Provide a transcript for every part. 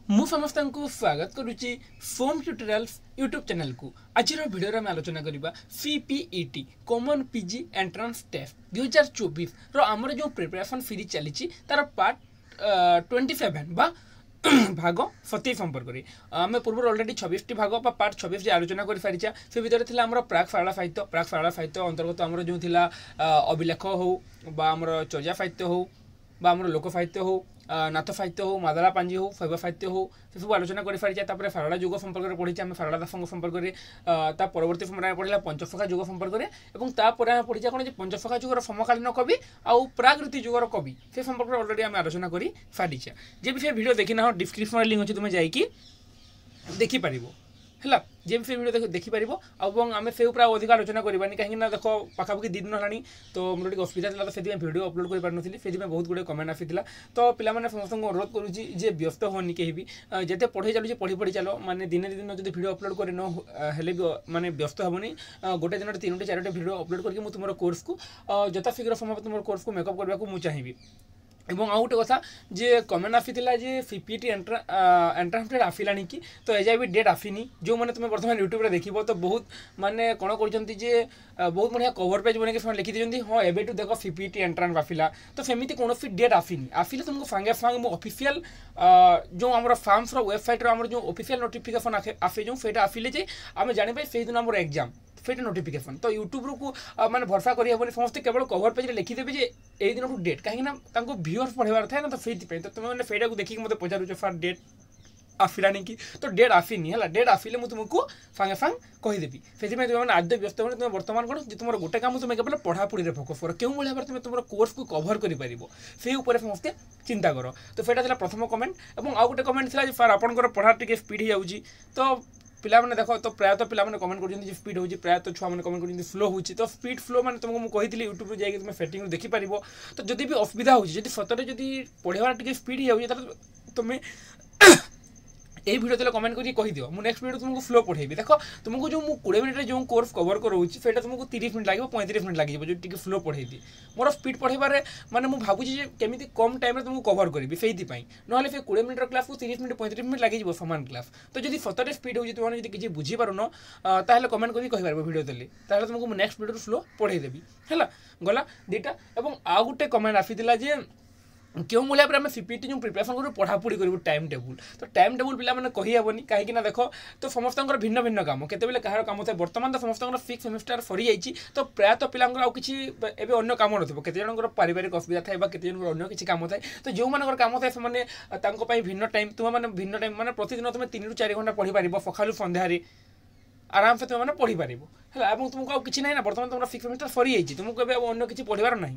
मु समस्त को स्वागत करुच्ची फोम ट्यूटोरियल्स यूट्यूब चैनल को। आज वीडियो में आलोचना करवा CPET common PG entrance test 2024 रो आमर जो प्रिपरेशन सीरीज चली तार पार्ट 27 बा भाग 27 संपर्क में आम पूर्व अलरेडी 26 भाग पार्ट 26 आलोचना कर सारी से भितर थी आम प्राक सारला साहित्य अंतर्गत आमर जो अभिलेख हो आमर चर्या साहित्य हो आमर लोक साहित्य हो नाथ साहित्य हो मादला पांजी हो शैव साहित्य हो से सब आलोचना कर सारी तापर सारला युग संपर्क में पढ़ी आम सारला दास संपर्क में परवर्ती समय पढ़ा पंचसखा युग संपर्क में तापर पढ़ी कौन पंचसखा युगर समकालीन कवि आउ प्रागृति युगर कवि से संपर्क में अलरेडी आम आलोचना कर सारी जे भी भिडियो देखी ना डिस्क्रिप्शन लिंक अच्छे तुम जाकि देखिपार है जे भी वीडियो देखिपार और आम से अधिक आलोचना करवानी कहीं देख पाखापाखि 2 दिन है तो मोर असुविधा था तो से वीडियो अपलोड कर पार्टी से बहुत गुड़े कमेंट आसी तो पिलाने समस्त अनुरोध करुँचे व्यस्त होनी कहीं भी जिते पढ़े चलुचे पढ़ी चलो माने दिन दिन जो वीडियो अपलोड कर भी माने व्यस्त हेनी गोटे दिन 3टी 4टी वीडियो अपलोड करके मुझे तुम कोर्स को यथाशीघ्र समय तुम कोर्स को मेकअप करने को मुझे चाहिए। एवं आउ गोटे कथा जे कमेंट आसीला जे सीपीटी एंट्रांस डेट आसिला कि तो एजाए भी डेट आसीनी जो मैंने तुम बर्तमान यूट्यूब रे देखिबो तो बहुत माने कौन कर बहुत बढ़िया कवर पेज बन के लिखी दी हाँ एवं देख सीपीटी एंट्रांस आसिला तो सेमती कौन डेट आसीनी आसिले तुमको सांगे सांगे मो ऑफिशियल जो आम फार्म्स वेबसाइट आम जो ऑफिशियल नोटिफिकेशन आसे जो से आसिले जे आम जाने से दिन आम एग्जाम फेट नोटिफिकेशन तो यूट्यूब को माने भरसा करें समस्त केवल कवर पेज लिखिदेवे जे ए दिन डेट कहीं व्यूअर्स पढ़ार था ना तो से तुमने फेटा को देखिए मत पचार फार डेट आसिलानी कि तो डेट आसीनी है डेट आसिले मुझे तुमको सांगे सांग कहीदेवी से तुम आद्य व्यस्त हो तुम बर्तमान कौन तुम गोटे काम तुम केवल पढ़ापढ़ी फोकस कर क्यों भाव तुम तुम कोर्स को कभर कर समस्ते चिंता कर तो फेटा प्रथम कमेंट और आउ गोटे कमेंट था सार आपंकर पढ़ा टे स्पीड हो जाऊँगी तो पिलाने देख तो प्रायतः पिलाने कमेंट कर स्पीड हो प्रायतः छुआ मैंने कमेंट कर फ्लो हो तो स्पीड फ्लो मैंने तुमको मुझे कही यूट्यूब जाकि तुम सेटिंग देखिपार तो जब भी असुविधा हो सतरे जब पढ़ार टे स्पीड हो तुम्हें यही वीडियो तेल कमेंट करके कहीदियो मुझे नेक्स्ट वीडियो तुमको फ्लो पढ़ेबी देख तुमको जो 20 मिनट जो कोर्स कवर करोची से तुमको 30 मिनट लगे 35 मिनट लगे जो टी फ्लो पढ़ेदी मोर स्पीड पढ़ाइबार माने मुझे भावुची केमी कम टाइम तुमको कवर करी से ना 20 मिनट क्लास को 30 मिनट 35 मिनट लगे सामान क्लास तो जब सतरे स्पीड हो तुमने किसी बुझीपारुन ताहले कमेंट करके कहीपर वीडियो देली ताहले तुमको नेक्स्ट वीडियो फ्लो पढ़ेदेवी है गला दुईटा और आउ गोटे कमेंट आसीला जे क्यों भाव में सीपीटी जो प्रिपरेशन कर पढ़ापढ़ी कर टाइम टेबुल तो टाइम टेबुल पिला कहीहबनी कहीं देख तो समस्त भिन्न भिन्न कम केतबेले कहार काम था बर्तमान तो समस्त 6 सेमिस्टर सरी जाइए तो प्रायतः पिला किसी अन्य कम नथिबो केते जनकर पारिवारिक असुविधा थाए बा केते जनकर अन्य किसी काम थाए तो जो मानकर काम थाए से भिन्न टाइम तुम मैंने भिन्न टाइम माने प्रतिदिन तुम 3 ରୁ 4 घंटा पढ़ी पार सकालू संध्यारे आराम से तुम पढ़ी पार है तुमको किसी ना बर्तमान तुम 6 सेमिस्टर सरी जाइए तुमको अन्य किसी पढ़ार ना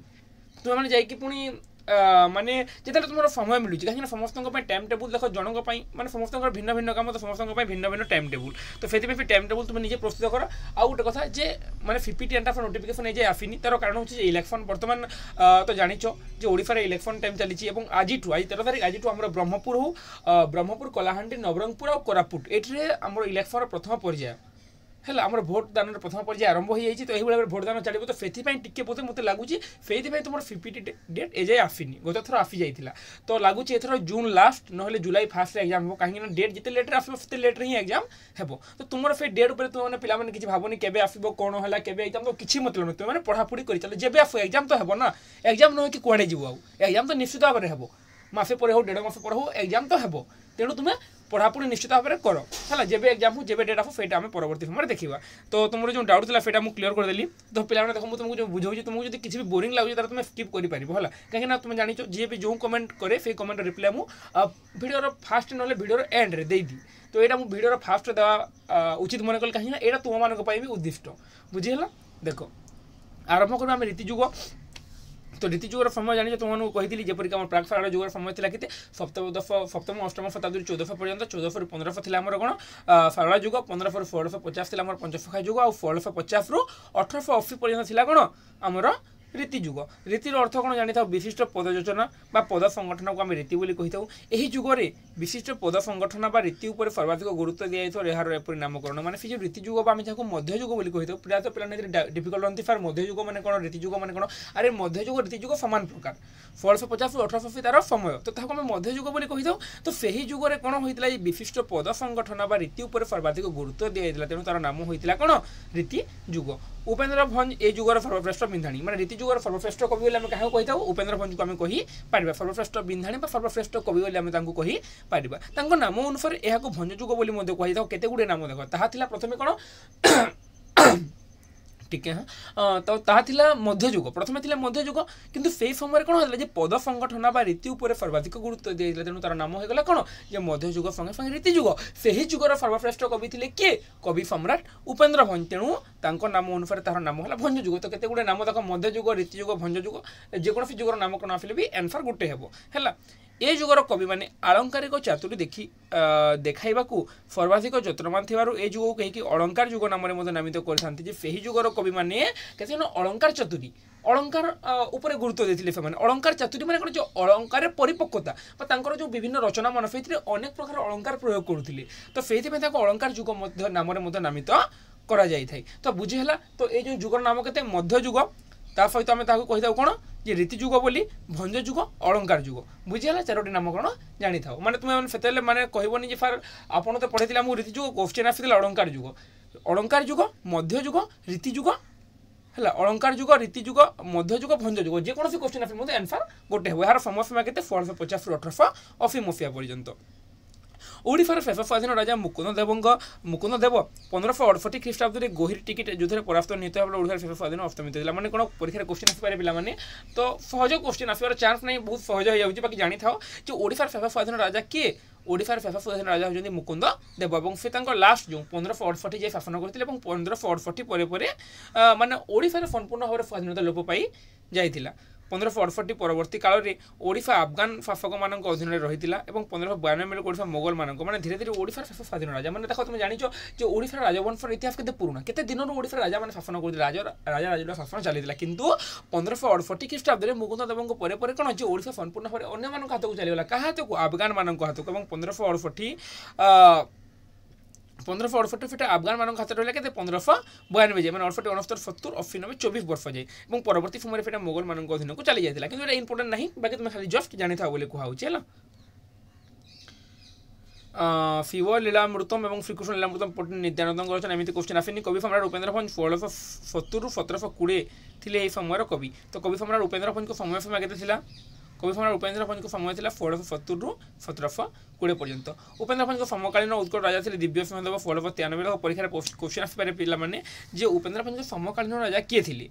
तुम मैंने जाकि पुणी माने जिते तुम समय मिलूँ कहीं समस्त टाइम टेबुल देख जनक माने समस्त भिन्न भिन्न काम तो समस्त भिन्न भिन्न टाइम टेबुल तो से टाइम टेबुल तुम निजे प्रस्तुत कर आउ गोटे कथा जे माने सीपीटी एंट्रांस नोटिफिकेशन ए आसीनी तार कारण हो इलेक्शन बर्तमान तो जानिच जो ओडिशा रे इलेक्शन टाइम चली आज 13 तारीख आज आम ब्रह्मपुर हो ब्रह्मपुर कलाहांडी नवरंगपुर और कोरापुट ये आम इलेक्शन प्रथम पर्याय है आम भोट दान प्रथम पर्याय आरंभ हो जाए तो यही भोट दान चलो तो से टी बोलते मत लगुच से तुम सीपीटी डेट एजाए आसीनी गत थर आसी जाइए तो लगुच एथर जून लास्ट ना जुलाई फास्ट एग्जाम हो कहीं डेट जिते लेट्रे आसते लेट्रे ही एग्जाम हो तो तुम से डेट पर तुमने पिलाने किसी भावनी केबे आसो कौन है केबे एग्जाम तो किसी मतलब नहीं तुमने पढ़ापढ़ी कर चलो जब आस एग्जाम तो हे ना एग्जाम न कि कड़े जीव एग्जाम तो निश्चित भाव में हो मसे पर हो 1.5 मास पर हो एग्जाम तो हे तेणु तुम्हें पढ़ापढ़ी निश्चित भाव में कर है जब एग्जाम हो जब डेट आस से परवर्ती समय देखा तो तुम जो डाउट था से क्लीयर करदेली तो पिलाने देख तुमको जो बुझाऊँ तुमको जो किसी भी बोरिंग लगे तो तुम स्किप कर है कहीं तुम जान जी भी जो कमेंट करे से कमेंट रिप्लाई मुझे वीडियो फास्ट ना वीडियो एंड रे देदी तो यहाँ मुझे वीडियो फास्ट देवा उचित मन कल कहीं यहाँ तुम मान भी उद्दिष्ट बुझीगला देख आरंभ कर रीतिजुग तो रीतिजुगर समय जानी तुमको कही जपरिक प्राक सारला जुगर समय था कि सप्तम अष्टम शताब्दी 1400 पर्यंत 1400 ରୁ 1500 था कौन सारला जुग 1500 ରୁ 1650 था पंचसखा जुग आ 1650 ରୁ 1880 पर्यंत था कौन आमर रीतिजुग रीतिर अर्थ कौन जानी था विशिष्ट पद योजना बा पद संगठन को आम रीति बोली कही था यही जुगरे विशिष्ट पद संगठन बा रीति उपर सर्वाधिक गुरुत्व दिया यार एपरी नामकरण माने से जो रीतिजुग आम जहाँ मध्यजुग बोली कही था प्रायः तो पिला डिफिकल्ट हंती फार मध्यजुग माने कौन रीतिजुग माने कौन अरे मध्यजुग रीतिजुग सामान प्रकार 1650 रु 1850 तार समय तो ताको आम मध्यजुग बोली कही था तो सही जुगरे कौन होता है विशिष्ट पद संगठन बा रीति उपर सर्वाधिक गुरुत्व दिया तेणु तार नाम होता कौन रीतिजुग उपेन्द्र भंज ए जुगर सर्वश्रेष्ठ बिंधाणी माने रीति जुगर सर्वश्रेष्ठ कवि बोली आम क्या कही था उपेन्द्र भंज को आम कही पारिबा सर्वश्रेष्ठ बिंधाणी बा सर्वश्रेष्ठ कवि बोली आम तांको कही पारिबा तांको नाम अनुसार यह भंज जुग बोली मध्य कही था केते गुडे नाम देख ताहा थिला प्रथमे कौन टिके हाँ तो ताहा थिला मध्यजुग प्रथमे थिला मध्यजुग किंतु से समय कौन होता है पद संगठन बा रीति उपर सर्वाधिक गुरुत्व दिया तेणु तार नाम होगा कौन जे मध्यजुग संगे संगे रीतिजुग से ही जुगर सर्वश्रेष्ठ कवि थे किए कवि सम्राट उपेन्द्र भंज तेणु तांको नाम अनुसार तार नाम है भंजजुग तो केते गुडे नाम देख मध्यजुग रीतिजुग भंजजुग जेकोसी जुगर नामकरण आसिले भी आंसर गोटे हेबो हैला ए जुगर कवि माने आलंकारिक चातुरी देखी देखाइबा सर्वाधिक जत्नवान थिबारु ए जुग कहीं अलंकार जुग नाम नामित करथांती जे सेही जुगर कवि माने केते अलंकार चातुरी अलंकार उपरे गुरुत्व देथिले से माने अलंकार चातुरी माने कोन जो अलंकार परिपक्वता बा तांकर जो विभिन्न रचना मन फेथिले अनेक प्रकार अलंकार प्रयोग करुथिले तो सेहिते में ताको अलंकार जुग मध्य नाम नामित करा जाई थाई तो बुझी हला तो ए जो जुगर नाम केते मध्य जुग ता सहित आम ताको कहि दाउ कोन जे रीतिजुग बोली भंज जुग अलंकार जुग बुझीगला चारोटी नामकरण जानी था माने तुम से माने कहबनी जे फार आपन तो पढ़े मुझे रीतिजुग क्वेश्चन आसी अलंकार जुग मध्य जुग रीतिजुग है अलंकार जुग रीतिजुग मध्य जुग भंज जुग जेकोसी क्वेश्चन आसे आंसर गोटे हे यार समय सीमा के 1650 रु 1880 मसीहा पर्यंत ओडिशार शेष स्वाधीन राजा मुकुंद देव 1568 ख्रीष्टाब्द गोहिर टिकेट युद्ध में परास्त निहित भाव ओडिशार शेष स्वाधीन हस्तमित होता मैंने कौन परीक्षा क्वेश्चन आसपे पे तो सहज क्वेश्चन आसवर चान्स नहीं बहुत सहज हो जाए बाकी जानी था जो ओडिशार शेष स्वाधीन राजा किए ओडिशार शेष स्वाधीन राजा होती मुकुंद देव और से लास्ट जो 1568 जे शासन करते 1568 माने ओडिशार संपूर्ण भाव स्वाधीनता लोप पाई जाइतिला 1568 परवर्ती काल में ओडिशा अफगान शासक मान अधीन रही 1592 बेलू ओडिशा मोगल मान मैंने धीरे धीरे ओडिशार शेष स्वाधीन राजा मैंने देखो तुम जानिच जो ओडिशार राजवंशर इतिहास केते पुराना केते दिन ओडिशार राजा मैंने शासन कर राजा राजा शासन चली किंतु 1568 ख्रीष्टाब्द में मुकुंद देव कौन जो ओडिशा संपूर्ण भाव अन्य मान हाथ को चलीगला क्या हाथ को अफगान मान हाथ को 1568 फिट अफगान मान हाथ रहा के 1592 जाए मैंने 68 69 70 80 90 24 वर्ष जाए और परवर्ती समय फिर मोगल मान अधीन को चली जाता कि इंपोर्टेंट नहीं बाकी तुम खाली जस्ट जानी था बोले कहूँ है शिव लीलामृतम और श्रीकृष्ण लीलामृतम नित्यानंद रचना एमती क्वेश्चन आसेनी कवि सम्राट उपेन्द्र भंज 1670 रु 1720 थे समय कवि तो कवि सम्राट उपेन्द्र भंज को समय सीमा के कवि सम्राट उपेन्द्र भंज को समय था 1670 रु 1720 पर्यंत उपेन्द्र भंज को समकालीन उत्कल राजा थे दिव्य सिंह देव 1693 परीक्षा क्वेश्चन आसपे पे जे उपेन्द्र भंज समकालीन राजा किए थे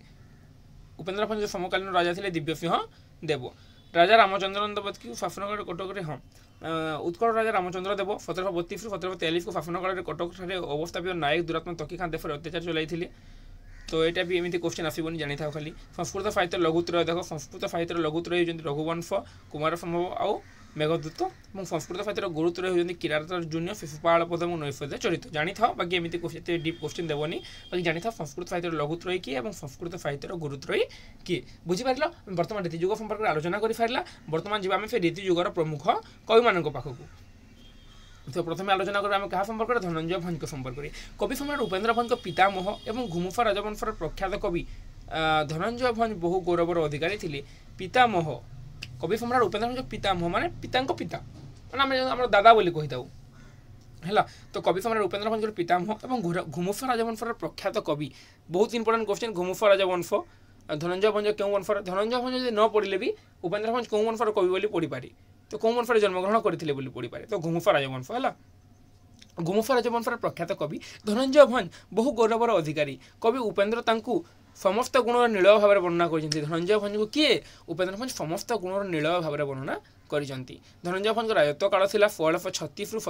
उपेन्द्र भंज समकालीन राजा थे दिव्य सिंह देव राजा रामचंद्र देव शासन कटक हाँ उत्कल राजा रामचंद्र देव 1732 रु 1743 को शासन काल में कटक अवस्थापित नायक दुरात्मा तकी खान देव अत्याचार चलाई तो यहाँ भी एमती क्वेश्चन आसबनी जानी था खाली संस्कृत साहित्य लघुत्रय देख संस्कृत साहित्य लघुत्रय होती रघुवंश कुमार संभव आउ मेघदूत और संस्कृत साहित्य गुरुत्रय होती किरात जून्य शिशुपाल पद और नैपद्य चरित जानी था बाकी एमती डीप क्वेश्चन देवनी बाकी जानी था संस्कृत साहित्य लघुत्रय किए और संस्कृत साहित्य गुरुत्रय किए बुझीपार बर्तमान रीतिजुग संपर्क में आलोचना कर सारा बर्तमान जी आम से रीतिजुगर प्रमुख कवि मान पाखक तो प्रथम आलोचना करें क्या संपर्क में धनंजय भंज संपर्क में कवि सम्राट उपेन्द्र भंज पितामह और घुमुफा राजवंशर प्रख्यात कवि धनंजय भंज बहु गौरवर अधिकारी थे पितामह कवि सम्राट उपेन्द्र भंज पितामह माने पिता पिता मैंने आम दादा बोली कही था है तो कवि सम्राट उपेन्द्र भंज पितामह और घुमुफा राजवंशर प्रख्यात कवि बहुत इंपोर्टेंट क्वेश्चन घुमुफा राजवंश धनंजय भंज क्यों वंशर धनंजय भंज यदि न पढ़ले भी उपेन्द्र भंज कौन वंशर कवि बोली पढ़ी पारे तो कौन वंशर जन्मग्रहण करते पढ़ी पारे तो घुमुफा राजवंश है घुमुफा राजवंशर प्रख्यात कवि धनंजय भंज बहु गौरवर अधिकारी कवि उपेन्द्र तांकु समस्त गुणर नील भाव में वर्णना कर धनंजय भंज को किए उपेन्द्र भंज समस्त गुणर नील भाव में वर्णना कर धनंजय भंज राजत्व काल था 1636 रु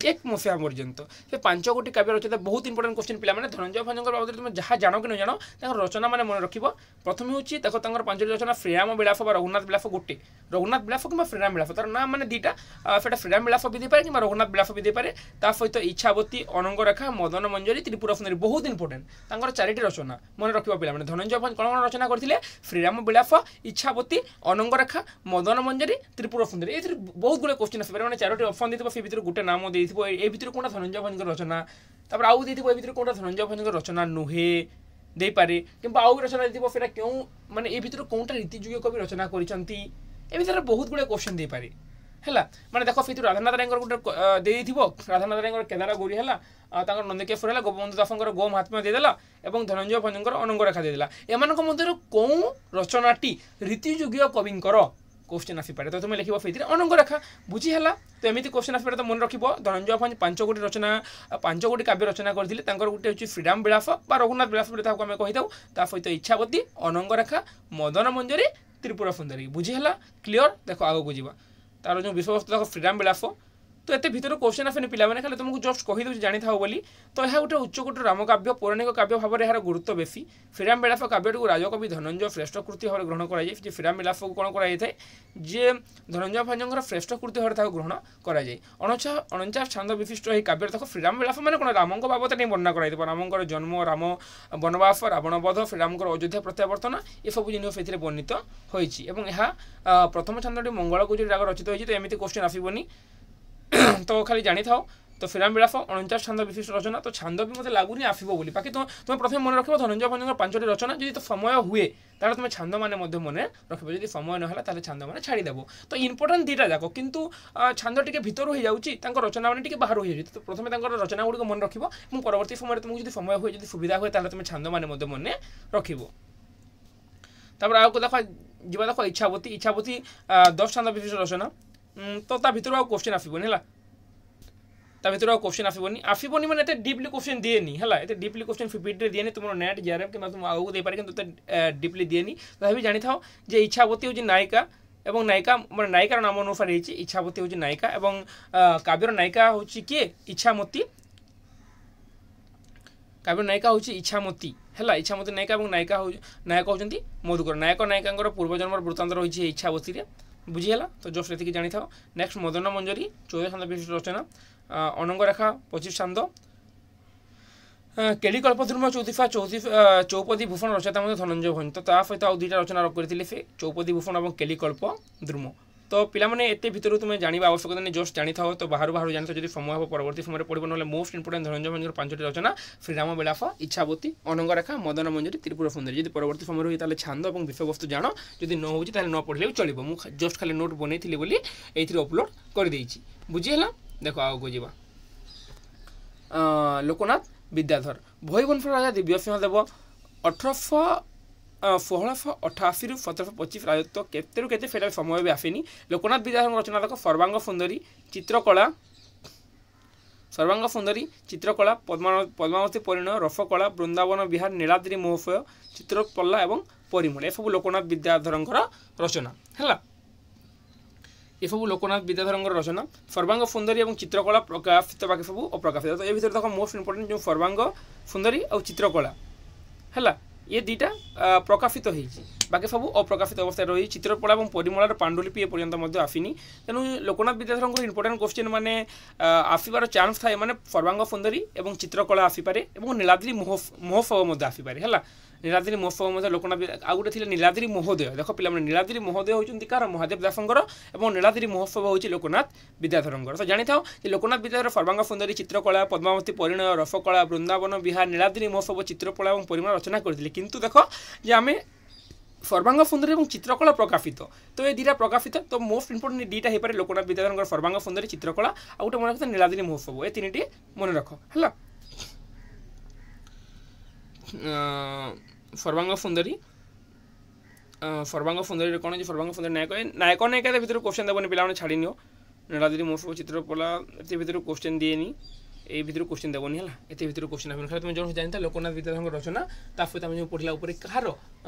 एक मसीहा पर्यंत से 5 गोटी काव्य रचयिता बहुत इंपोर्टेंट क्वेश्चन पिला माने धनंजय भंजकर बाबद तुम जहाँ जानो कि न जानो रचना मैंने मन रख प्रथम हूँ देखो 5टी रचना श्रीराम विलास रघुनाथ विलास गोटे रघुनाथ विलास कि श्रीराम विलास तार ना मैंने दुईटा से श्रीराम विलास भी देपे कि रघुनाथ विलास भी देपे ता सहित इच्छावती अनंग रेखा मदन मंजरी त्रिपुरा सुंदरी बहुत इंपोर्टेंट 4टी रचना मन रखा पिला माने धनंजय भंज कौन रचना करते श्रीराम विलास इच्छावती अनंग रेखा मदन मंजरी त्रिपुरा सुंदरी ये बहुत गुड़े क्वेश्चन आसपे मैंने 4टी ऑप्शन देते से भर गोटे नाम दे ए भितर कौन धनंजय भंजकर रचना तापर आउ देथिबो ए भितर कोनटा धनंजय भंजकर रचना नुहे दे पारे किंबा आउ रचना देथिबो फेरा क्यों माने ए भितर कोनटा रीतिजुग कवि रचना करिसंती ए भितर बहुत गुडे क्वेश्चन दे पारे हैला माने देखो फितु राधानाथ रायंकर गोटे दे देथिबो राधानाथ रायंकर केदार गौरी हैला तांकर नंदकेश्वर हैला गोपबंधु दासंकर गो महात्म्य दे देला एवं धनंजय भंजकर अनंग रेखा दे देला एमानक मध्यरु कोन रचनाटी रीतिजुग कविंकर क्वेश्चन आसीपे तो तुम लिख फिर अनंग रेखा बुझी है तो एमती क्वेश्चन आसपे तो मन रख धनंजय भंज 5 गोटी रचना 5 गोटी काव्य रचना करते गोटे हूँ श्रीराम विलास बा रघुनाथ विलास आम कही था सहित इच्छावती अनंग रेखा मदन मंजरी त्रिपुरा सुंदरी बुझी है क्लीयर देखो आगे को जावा तार जो विषय वस्तु देखो श्रीराम विलास तो एत भर क्वेश्चन आसेनि पे खाली तुमको जस्ट कहीदे जानी था बोली तो यह गोटे उच्चकोटी रामकाव्य पौराणिक काव्य भाव में यार गुरुत्व बेसी श्रीराम विलास काव्य राजकवि धनंजय श्रेष्ठ कृति भाव ग्रहण कर श्रीराम विलास को कौन कराए जे धनंजय भंजकर श्रेष्ठ कृति भाव ग्रहण कराए 49 छांद विशिष्ट यह काव्य देखो श्रीराम विलास मैंने कौन राम बाबद नहीं वर्णना कराई रामकर जन्म राम वनवास रावणवध श्रीरामकर अयोध्या प्रत्यावर्तन ये सब जिन से वर्णित होती प्रथम छांदी मंगल गुजरी राग रचित होती तो एमती क्वेश्चन आसबनी तो खाली जानी था तो श्रीराम विलास 49 छांद विशिष्ट रचना तो छांद भी मतलब लगुनि आसो बोली बाकी तुम प्रथम मन रख धनंजय भंजकर 5टी रचना जब तो समय हुए तार तुम छांद मैंने मन रख जब समय ना छांद मैंने छाड़देव तो इंपोर्टाट दुईटा जाक किंतु छांद टी भर हो जाऊँगी रचना मैंने बाहर हो जाए तो प्रथम रचना गुड़िक मन रख परवर्ती समय तुमको जो समय हुए जो सुविधा हुए तुम छांद मैंने मन रख आगे देख जा देख इच्छावती 10 छांद विशिष्ट रचना तो ता भीतर आ क्वेश्चन आसबनी है ता भीतर क्वेश्चन आसबनी मैंने एत डीपली क्वेश्चन दिएनी है एत डीपली क्वेश्चन फिफ्टी दिएनी तुम नेट जेआरएफ कि तुम आगे दे पारे कि डीपली दिएनी तो भी जानी था जे इच्छावती हूँ नायिका एवं नायिका मैं नायिकार नाम अनुसार इच्छावती हूँ नायिका एवं काव्यर नायिका हूँ किए इच्छामती काव्य नायिका हूँ इच्छामती है इच्छामती नायिका और नायिका नायक होती मधुकर नायक नायिका पूर्वजन्म वृत्तांत रही इच्छावती बुझीगला तो जस्ट ये जानी था नेक्स्ट मदन मंजरी 14 छांद विशिष्ट रचना अनंग रेखा 25 छांद केलिकल्पद्रुम चौपदी भूषण रचयिता धनंजय भंज तो सहित आउ 2टा रचना करते से चौपदी भूषण और केलिकल्पद्रुम तो पिलाने एत भर तुम्हें जानवा आवश्यकता नहीं जस्ट जानी था तो बाहर बाहर जानी जब समय हम परवर्ती समय पड़ो ना मोस्ट इंपोर्टेंट धनंजय भंजकर 5टी रचना श्रीराम विलास इच्छावती अनंग रेखा मदन मंजरी त्रिपुरा सुंदरी जब परवर्ती समय रही है छांद और विषय वस्तु जान जब न हो न पढ़ले भी चलो मुझे जस्ट खाली नोट बनई बोली ये अपलोड करदे बुझीगला देखो आगे को जावा लोकनाथ विद्याधर भईवंश राजा दिव्यसिंह देव 1688 रु 1725 राजत्व केते केते फेर समय भी आसेनी लोकनाथ विद्याधर रचना देख सर्वांग सुंदरी चित्रकला चित्रकला पद्मावती परिणय रसकला वृंदावन विहार नीलाद्री महोत्सव चित्रपल्ला और परिमल ये सब लोकनाथ विद्याधर रचना है ये सब लोकनाथ विद्याधर रचना सर्वांग सुंदरी और चित्रकला प्रकाशित बाकी सब अप्रकाशित तो ये भर देख मोस्ट इंपोर्टेंट जो सर्वांग सुंदरी और चित्रकला है ये दुईटा प्रकाशित होती बाकी सब अप्रकाशित अवस्था रही चित्रकला और परिमलार पांडुलिपि एपर्यंत आसनी तेणु लोकनाथ विद्याधर इंपोर्टेंट क्वेश्चन मैंने आसबार चान्स थाए मैंने सर्वांग सुंदरी और चित्रकला आसीपे और नीलाद्री महोत्सव आसीपे है नीलाद्री महोत्सव लोकनाथ आ गए थे नीलाद्री महोदय देख पे नीलाद्री महोदय होती कार महादेव दासंकर और नीलाद्री महोत्सव हूँ लोकनाथ विद्याधर तो जानी था लोकनाथ विद्याधर सर्वांग सुंदरी चित्रकला पद्मावती परिणय रसकला वृंदावन विहार नीलाद्री महोत्सव चित्रकला और परिमल रचना करते किंतु देख जे आम सर्वांग सुंदरी और चित्रकला प्रकाशित तो ये दुटा प्रकाशित तो मोस्ट इंपोर्टेंट दुईटा हो पारे लोकनाथ विद्याधर सर्वांग सुंदरी चित्रकला आ गए मन रखते नीलाद्री महोत्सव ये 3टी मन रख है सर्वांग सुंदरी कौन है सर्वांग सुंदरी नायक नायिका भर क्वेश्चन देवनी पे छाड़ी नियो नीलाद्री महोत्सव चित्रकला ये भर क्वेश्चन दिएनी ये भर क्वेश्चन देवनी है ये भर क्वेश्चन आस तुम जो जानता लोकनाथ विद्याधर रचना सहित आम जो पढ़ला कहार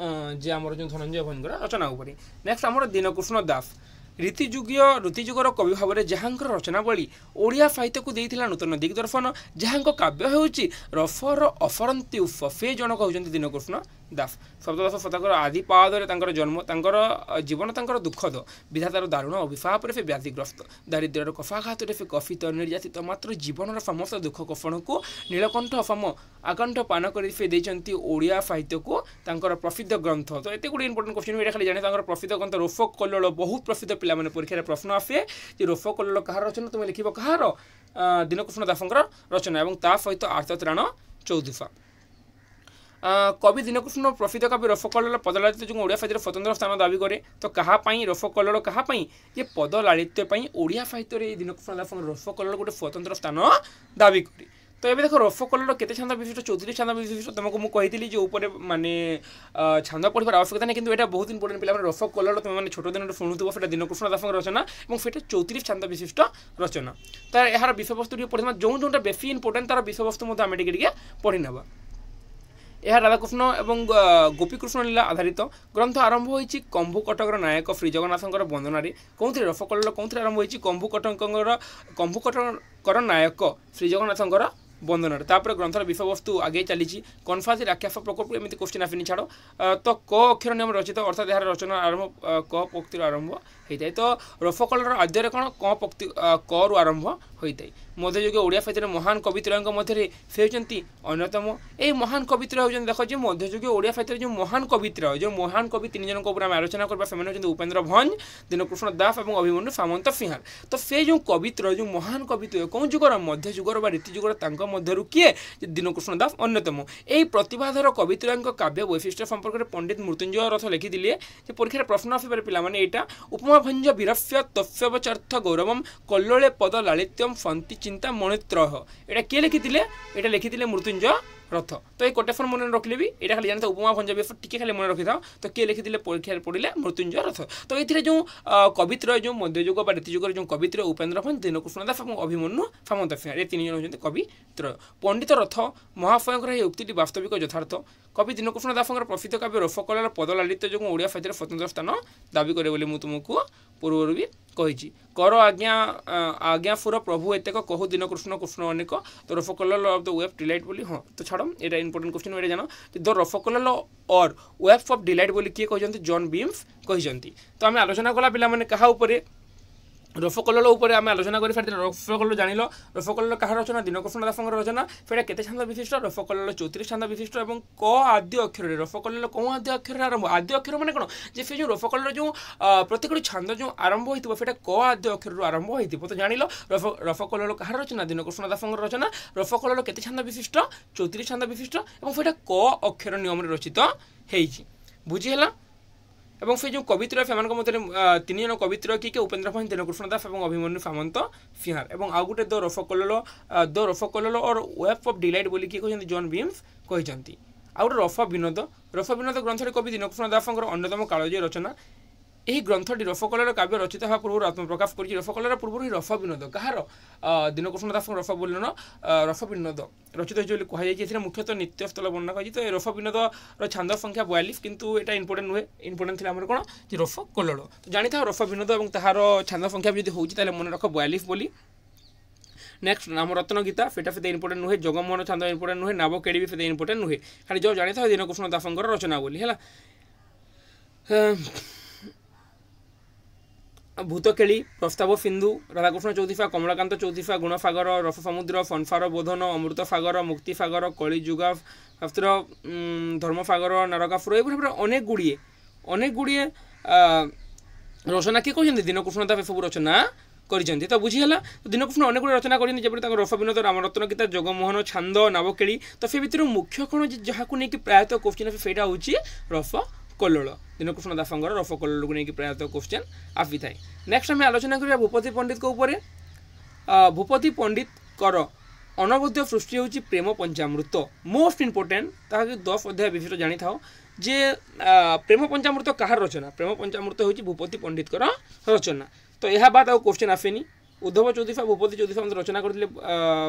जे आम जो धनंजय भंजकर रचना नेक्स्ट आम दीनकृष्ण दास ରୀତିଯୁଗର କବି ଭାବରେ ଯାହାଙ୍କର ରଚନାବଳୀ ଓଡ଼ିଆ ସାହିତ୍ୟକୁ ଦେଇଥିଲା ନୂତନ ଦିଗଦର୍ଶନ, ଯାହାଙ୍କ କାବ୍ୟ ହେଉଛି ରଫର ଅଫରନ୍ତି ଉଫ, ସେ ଜଣକ ହେଉଛନ୍ତି ଦୀନକୃଷ୍ଣ ଦାସ। ସପ୍ତଦଶ ଶତକର ଆଦି ପାଦରେ ତାଙ୍କର ଜନ୍ମ, ତାଙ୍କର ଜୀବନ ତାଙ୍କର ଦୁଃଖଦ, ବିଧାତାର ଦାରୁଣ ଅଭିଶାପରେ ସେ ବ୍ୟାଧିଗ୍ରସ୍ତ, ଦାରିଦ୍ର୍ୟର କଫାଘାତରେ ସେ କଫିତ ନିର୍ଯାତିତ, ମାତ୍ର ଜୀବନର ସମସ୍ତ ଦୁଃଖ କଫଣକୁ ନୀଳକଣ୍ଠ ସମ ଆକଣ୍ଠ ପାନ କରି ସେ ଦେଇଛନ୍ତି ଓଡ଼ିଆ ସାହିତ୍ୟକୁ ତାଙ୍କର ପ୍ରସିଦ୍ଧ ଗ୍ରନ୍ଥ। ତ ଏତେ ଗୁଡ଼ିଏ ଇମ୍ପୋର୍ଟାଣ୍ଟ କ୍ୱେଶ୍ଚିନ୍ ଏଇଟା ଖାଲି ଜାଣେ ତାଙ୍କର ପ୍ରସିଦ୍ଧ ଗ୍ରନ୍ଥ ରୋଫ କଲ୍ଲୋଳ, ବହୁତ ପ୍ରସିଦ୍ଧ ପିଲାମାନେ ପରୀକ୍ଷାରେ ପ୍ରଶ୍ନ ଆସେ ଯେ ରୋଫ କଲ୍ଲୋଳ କାହାର ରଚନା, ତୁମେ ଲେଖିବ କାହାର, ଦୀନକୃଷ୍ଣ ଦାସଙ୍କର ରଚନା, ଏବଂ ତା ସହିତ ଆର୍ତ୍ତତ୍ରାଣ ଚୌଦୁଫା। কবি দীনকৃষ্ণ প্রসিদ্ধ কাব্য রসকল্লোল পদলালিত্য যোଗୁଁ ଓଡ଼ିଆ ସାହିତ୍ୟରେ ସ୍ୱତନ୍ତ୍ର ସ୍ଥାନ ଦାବି କରେ। ତ କାହା ପାଇଁ ରସକଲ୍ଲୋଳ, କାହା ପାଇଁ, ଯେ ପଦଲାଳିତ୍ୟ ପାଇଁ ଓଡ଼ିଆ ସାହିତ୍ୟରେ এই ଦୀନକୃଷ୍ଣ ଦାସଙ୍କ ରସକଲ୍ଲୋଳ ଗୋଟେ ସ୍ୱତନ୍ତ୍ର ସ୍ଥାନ ଦାବି କରେ। তো ଏବେ ଦେଖ ରସକଲ୍ଲୋଳ କେତେ ଛାନ୍ଦ ବିଶିଷ୍ଟ, 34 ଛାନ୍ଦ ବିଶିଷ୍ଟ। ତୁମକୁ ମୁଁ କହିଥିଲି ଯେ ଉପରେ ମାନେ ଛାନ୍ଦ ପଢ଼ିବାର ଆବଶ୍ୟକତା ନାହିଁ, କିନ୍ତୁ ଏଇଟା ବହୁତ ଇମ୍ପୋର୍ଟାଣ୍ଟ ପିଲାମାନେ। ରସକଲ୍ଲୋଳ ତୁମେ ମାନେ ଛୋଟ ଦିନରୁ ଶୁଣୁଥିବ, ସେଟା ଦୀନକୃଷ୍ଣ ଦାସଙ୍କ ରଚନା ଏବଂ ସେଟା 34 ଛାନ୍ଦ ବିଶିଷ୍ଟ ରଚନା। ତ ଏହାର ବିଷୟବସ୍ତୁ ଟିକେ ପଢ଼ିବା, ଯେଉଁଟା ବେଶୀ ଇମ୍ପୋର୍ଟାଣ୍ଟ ତାର ବିଷୟବସ୍ତୁ ମଧ୍ୟ ଆମେ ଟିକେ ପଢ଼ି ନେବା। ଏହା ରାଧାକୃଷ୍ଣ ଏବଂ ଗୋପୀକୃଷ୍ଣ ଲୀଳା ଆଧାରିତ ଗ୍ରନ୍ଥ। ଆରମ୍ଭ ହୋଇଛି କମ୍ଭୁକଟକର ନାୟକ ଶ୍ରୀଜଗନ୍ନାଥଙ୍କର ବନ୍ଦନାରେ। କେଉଁଥିରେ ରସକଲ୍ଲୋଳ କେଉଁଥିରେ ଆରମ୍ଭ ହୋଇଛି? କମ୍ଭୁକଟକର ନାୟକ ଶ୍ରୀଜଗନ୍ନାଥଙ୍କର ବନ୍ଦନାରେ। ତାପରେ ଗ୍ରନ୍ଥର ବିଷୟବସ୍ତୁ ଆଗେଇ ଚାଲିଛି। କନଫାଜି ରାକ୍ଷସ ପ୍ରକୋପ, ଏମିତି କୋଶ୍ଚିନ୍ ଆସିନି ଛାଡ଼। ତ କ ଅକ୍ଷର ନିୟମ ରଚିତ, ଅର୍ଥାତ୍ ଏହାର ରଚନା ଆରମ୍ଭ କ ପକ୍ତିରୁ ଆରମ୍ଭ ହୋଇଥାଏ। ତ ରସକଲ୍ଲୋଳର ଆଦ୍ୟରେ କ'ଣ କରୁ ଆରମ୍ଭ ହୋଇଥାଏ। ମଧ୍ୟଯୁଗୀୟ ଓଡ଼ିଆ ସାହିତ୍ୟରେ ମହାନ କବିତ୍ରୟଙ୍କ ମଧ୍ୟରେ ସେ ହେଉଛନ୍ତି ଅନ୍ୟତମ। এই মহান কবিত্রয় হচ্ছেন, দেখো যে মধ্যযুগীয় ওড়িয়া সাহিত্যের যে মহান কবিত্রয়, যে মহান কবি তিন জনক উপরে আমি আলোচনা করবা, সেমানে হচ্ছেন উপেন্দ্র ভঞ্জ, দীনকৃষ্ণ দাস এবং অভিমন্যু সামন্ত সিংহার। তো সে যে কবিত্রয়, যে মহান কবিত্রয় কেউ যুগর, মধ্যযুগর বা রীতিযুগর, তাঙ্ক মধ্যরু কিয়ে? যে দীনকৃষ্ণ দাস অন্যতম। এই প্রতিভাধর কবিত্রয়ଙ୍କ কাব্য বৈশিষ্ট্য সম্পর্কে পণ্ডিত মৃত্যুঞ্জয় রথ লিখিলে যে পরীক্ষার প্রশ্ন আসিপারে পিলামানে এইটা। উপমাভঞ্জ বিরস্য তস্যবচর্থ গৌরবম কল্লোলে পদ লালিত্যম সন্তি চিন্তা মণিত্রহ। এটা কে লিখিলে? এটা লিখিলে মৃত্যুঞ্জয় রথ। তো এই কোটেশন মনে রখিলে বি এটা খালি জানিথাও, উপমা ভঞ্জ বিরস্য টিকে খালি মনে রখিথাও। তো কে লিখিলে পরীক্ষার পড়িলে? মৃত্যুঞ্জয় রথ। তো এইথিরে যে কবিত্রয়, যে মধ্যযুগ বা রীতিযুগর যে কবিত্রয় উপেন্দ্র ভঞ্জ, দীনকৃষ্ণ দাস এবং অভিমন্যু সামন্ত সিংহার, এই তিনজন হচ্ছেন কবিত্রয়। পণ্ডিত রথ মহাশয়ଙ୍କର এই উক্তিটি বাস্তবিক যথার্থ। কবি দীনকৃষ্ণ দাসଙ୍କର ପ୍ରସିଦ୍ଧ କାବ୍ୟ ରସକଲ୍ଲୋଳ ପଦଲାଳିତ୍ୟ ଯୋଗୁଁ ଓଡ଼ିଆ ସାହିତ୍ୟରେ ସ୍ୱତନ୍ତ୍ର ସ୍ଥାନ ଦାବି କରେ ବୋଲି ମୁଁ ତୁମକୁ ପୂର୍ବରୁ ବି କହିଛି। କର ଆଜ୍ଞାଫୁର ପ୍ରଭୁ ଏତେକ କହୁ ଦୀନକୃଷ୍ଣ କୃଷ୍ଣ ଅନେକ। ତ Rasakallola of the web delight ବୋଲି, ହଁ ତ ଛାଡ଼, ଏଇଟା ଇମ୍ପୋର୍ଟାଣ୍ଟ କ୍ୱେଶ୍ଚିନ୍, ଏଇଟା ଜାଣ। ଦ ରସକଲ୍ଲୋଳ ଅର୍ ୱେବ୍ ଅଫ୍ ଡିଲାଇଟ୍ ବୋଲି କିଏ କହିଛନ୍ତି? ଜନ୍ ବିମ୍ସ କହିଛନ୍ତି। ତ ଆମେ ଆଲୋଚନା କଲା ପିଲାମାନେ କାହା ଉପରେ? রসকল্লোল উপরে আমি আলোচনা করে সারি। রসকল্লোল জানিল, রসকল্লোল কাহার রচনা? দীনকৃষ্ণ দাসঙ্কর রচনা। সেটা কেতে ছান্দ বিশিষ্ট? রসকল্লোল 34 ছান্দ বিশিষ্ট এবং ক আদ্য অক্ষরে। রসকল্লোল কেউ আদ্য অক্ষরে আরম্ভ? আদ্য অক্ষর মানে কোণ? যে সে যে রসকল্লোল যে প্রত্যেকটি ছান্দ যে আরম্ভ হয়েছিল সেটা ক আদ্য অক্ষর আরম্ভ হয়েছিল। তো জানিল রসকল্লোল কাহার রচনা? দীনকৃষ্ণ দাসঙ্কর রচনা। রসকল্লোল কেতে ছান্দ বিশিষ্ট? 34 ছান্দ বিশিষ্ট এবং সেটা ক অক্ষর নিয়মে রচিত হয়েছে। বুঝিলা? এবং সেই যে কবিত্রয়, সেମାନଙ୍କ ମଧ୍ୟରେ ତିନି ଜଣ କବିତ୍ରୟ କିଏ? ଉପେନ୍ଦ୍ର ଭଞ୍ଜ, ଦୀନକୃଷ୍ଣ ଦାସ ଏବଂ ଅଭିମନ୍ୟୁ ସାମନ୍ତ ସିଂହାର। ଏବଂ ଆଉ ଗୋଟେ ଦ ରସକଲ୍ଲୋଳ ଅର୍ ୱେବ୍ ଅଫ୍ ଡିଲାଇଟ୍ ବୋଲି କିଏ କହିଛନ୍ତି? ଜନ୍ ବିମ୍ସ କହିଛନ୍ତି। ଆଉ ଗୋଟେ ରସ ବିନୋଦ ଗ୍ରନ୍ଥରେ କବି ଦୀନକୃଷ୍ଣ ଦାସଙ୍କର ଅନ୍ୟତମ କାଳଜୟୀ ରଚନା। ଏହି ଗ୍ରନ୍ଥଟି ରସକଲ୍ଲୋଳ କାବ୍ୟ ରଚିତ ହେବା ପୂର୍ବରୁ ଆତ୍ମପ୍ରକାଶ କରିଛି। ରସକଲ୍ଲୋଳ ପୂର୍ବରୁ ହିଁ ରସ ବିନୋଦ, କାହାର? ଦୀନକୃଷ୍ଣ ଦାସଙ୍କ ରସ ବିନୋଦ ରଚିତ ହୋଇଛି ବୋଲି କୁହାଯାଇଛି। ଏଥିରେ ମୁଖ୍ୟତଃ ନିତ୍ୟସ୍ଥଳ ବର୍ଣ୍ଣନା କରାଯାଇଛି। ତ ଏ ରସ ବିନୋଦର ଛାନ୍ଦ ସଂଖ୍ୟା 42, କିନ୍ତୁ ଏଇଟା ଇମ୍ପୋର୍ଟାଣ୍ଟ ନୁହେଁ। ଇମ୍ପୋର୍ଟାଣ୍ଟ ଥିଲା ଆମର କ'ଣ? ଯେ ରସକଲ୍ଲୋଳ। ତ ଜାଣିଥାଅ ରସ ବିନୋଦ ଏବଂ ତାହାର ଛାନ୍ଦ ସଂଖ୍ୟା ବି ଯଦି ହେଉଛି ତାହେଲେ ମନେ ରଖ 42 ବୋଲି। ନେକ୍ସଟ ନାମରତ୍ନ ଗୀତା, ସେଟା ସେତେ ଇମ୍ପୋର୍ଟାଣ୍ଟ ନୁହେଁ। ଜଗମୋହନ ଛାନ୍ଦ ଇମ୍ପୋର୍ଟାଣ୍ଟ ନୁହେଁ। ନାବ କେଡ଼ି ବି ସେତେ ଇମ୍ପୋର୍ଟାଣ୍ଟ ନୁହେଁ। ଖାଲି ଯେଉଁ ଜାଣିଥାଅ ଦୀନକୃଷ୍ଣ ଦାସଙ୍କର ରଚନା ବୋଲି, ହେଲା। ভূতকেলী, প্রস্তাব সিন্ধু, রাধাকৃষ্ণ চৌতিফা, কমলাকান্ত চৌতিফা, গুণসাগর, রসসমুদ্র, ফনফার বোধন, অমৃত সাগর, মুক্তিসাগর, কলিযুগা শাস্ত্র, ধর্মসাগর, নারকাসুর, এইভাবে অনেক ଗୁଡ଼ିଏ রচনা কিଏ କହିଛନ୍ତି? দীনকৃষ্ণ দাস এসବୁ রচনা କରିଛନ୍ତି। ତ ବୁଝିହେଲା। ଦୀନକୃଷ୍ଣ ଅନେକ ଗୁଡ଼ିଏ ରଚନା କରିଛନ୍ତି, ଯେପରି ତାଙ୍କ ରସବିନୋଦ, ରାମରତ୍ନ ଗୀତା, ଜଗମୋହନ, ଛାନ୍ଦ, ନାବକେଳି। ତ ସେ ଭିତରୁ ମୁଖ୍ୟ କ'ଣ ଯେ ଯାହାକୁ ନେଇକି ପ୍ରାୟତଃ କୋଶ୍ଚିନ୍ ଆସେ ସେଇଟା ହେଉଛି ରସକଲ୍ଲୋଳ। ଦୀନକୃଷ୍ଣ ଦାସଙ୍କର ରସକଲ୍ଲୋଳକୁ ନେଇକି ପ୍ରାୟତଃ କୋଶ୍ଚିନ୍ ଆସିଥାଏ। ନେକ୍ସଟ ଆମେ ଆଲୋଚନା କରିବା ଭୂପତି ପଣ୍ଡିତଙ୍କ ଉପରେ। ଭୂପତି ପଣ୍ଡିତଙ୍କର ଅନବଦ୍ୟ ସୃଷ୍ଟି ହେଉଛି ପ୍ରେମ ପଞ୍ଚାମୃତ। ମୋଷ୍ଟ ଇମ୍ପୋର୍ଟାଣ୍ଟ, ତାହାକୁ 10 ଅଧ୍ୟାୟ ବିଶିଷ୍ଟ ଜାଣିଥାଅ ଯେ ପ୍ରେମ ପଞ୍ଚାମୃତ କାହାର ରଚନା? ପ୍ରେମ ପଞ୍ଚାମୃତ ହେଉଛି ଭୂପତି ପଣ୍ଡିତଙ୍କର ରଚନା। ତ ଏହା ବାଦ ଆଉ କୋଶ୍ଚିନ୍ ଆସେନି। ଉଦ୍ଧବ ଚୌତିଫା, ଭୂପତି ଚୌତିଫା ରଚନା କରିଥିଲେ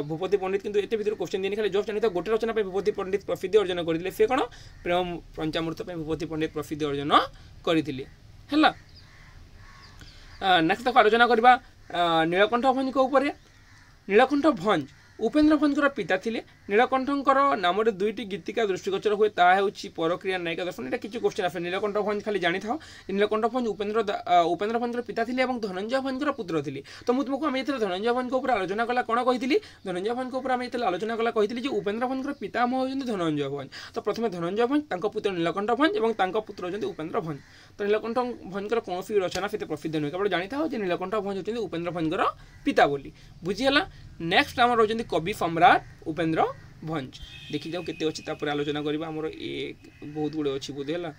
ଭୂପତି ପଣ୍ଡିତ, କିନ୍ତୁ ଏତେ ଭିତରୁ କୋଶ୍ଚିନ୍ ଦେଇନି। ଖାଲି ଜଷ୍ଟ ଜାଣିଥାଅ ଗୋଟେ ରଚନା ପାଇଁ ଭୂପତି ପଣ୍ଡିତ ପ୍ରସିଦ୍ଧି ଅର୍ଜନ କରିଥିଲେ। ସେ କ'ଣ? ପ୍ରେମ ପଞ୍ଚାମୃତ ପାଇଁ ଭୂପତି ପଣ୍ଡିତ ପ୍ରସିଦ୍ଧି ଅର୍ଜନ କରିଥିଲେ, ହେଲା। नेक्स्ट तक आलोचना करबा नीलकंठ भंज को ऊपर नीलकंठ भंज उपेन्द्र भंजर पिता थिले नीलकंठकर नाम दुईटी गीतिका दृष्टिगोचर हुए ताऊ परक्रिया नायिका दर्शन यहाँ किसी क्वेश्चन आसे नीलकंठ भंज खाली जानी था नीलकंठ भंज उपेन्द्र भंजर पिता थिले और धनंजय भंजर पुत्र थे तो मुझे तुमको आम धनंजय भंज को आलोचना कला कौन कही धनंजय भंज को आम आलोचना कला कही उपेन्द्र भंजर पितामह होती धनंजय भंज तो प्रथम धनंजय भंज पुत्र नीलकंठ भंज और पुत्र होती उपेन्द्र भंज तो नीलकंठ भंजर कौन भी रचना से प्रसिद्ध नुहे केवल जानी था नीलकंठ भंज होती उपेन्द्र भंजर पिता बोली बुझीगला नेक्स्ट आम रही कवि सम्राट उपेन्द्र भंज देखी जाओ केते अच्छी तापर आलोचना करबा हमर एक बहुत गुड़े अच्छी बोधे है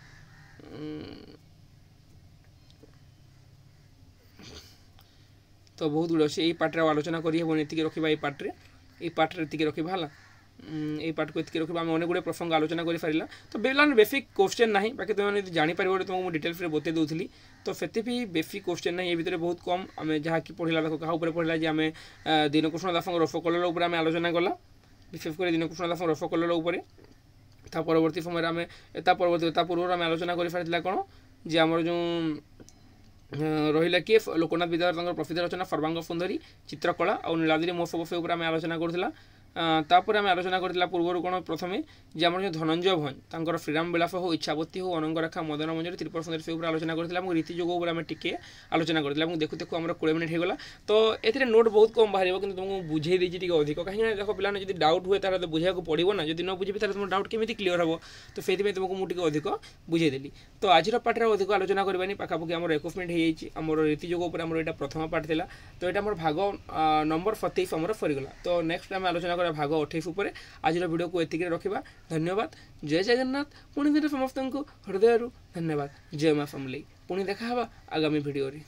तो बहुत गुड़े अच्छे यही पार्टे आलोचना करके रखा ये पार्टे ये रखा है ये पार्ट को ये रखा आम अनेक गुड़े प्रसंग आलोचना कर सारा तो बेलान बेसिक क्वेश्चन ना बाकी तुम जापर तुमको डिटेल्स बते दूसरी तो से भी बेसिक क्वेश्चन ना ये भितर बहुत कम आम जहाँ कि पढ़ला देखो क्या पढ़ला जे आम दीनकृष्ण दास रसकलर आम आलोचना कला विशेषकर दीनकृष्ण दास रसकलर परवर्ती समय आम पूर्व आम आलोचना कर सारी कौन जे आम जो रहा किए लोकनाथ विद्याधर प्रसिद्ध रचना सर्वांग सुंदरी चित्रकला और नीलाद्रि महोत्सव से आम आलोचना करूला तापर आम आलोचना करला पूर्व कौन प्रथमे जे आम धनंजय भंज तांकर श्रीराम विलास हो इच्छावती हो अनंगरेखा मदन मंजरी त्रिपुर सुंदरी से आलोचना करला रीति जोग आम टिके आलोचना करला देखु देखु आम 20 मिनट होगा तो ए नोट बहुत कम बाहर कि तुमको बुझे देती अधिक कहीं देख पे जब डाउट हुए तो बुझा पड़ो ना जब न बुझे तुम डाउट केमी क्लीयर हम तो से तुमको मुझे अधिक बुझेदेली तो आज पार्टे अधिक आलोचना करवानी पाखापाखि आम 21 मिनट होम रीति जोग आम यहाँ प्रथम पार्ट था तो यहाँ आम भाग नंबर 27 आम सरीगला तो नेक्स्ट आम आलोचना भाग 28 उपर आज वीडियो को एतिक रखा धन्यवाद जय जगन्नाथ पुणी दिन समस्त हृदय धन्यवाद जय माँ फैमिली पुणी देखा आगामी वीडियो रे।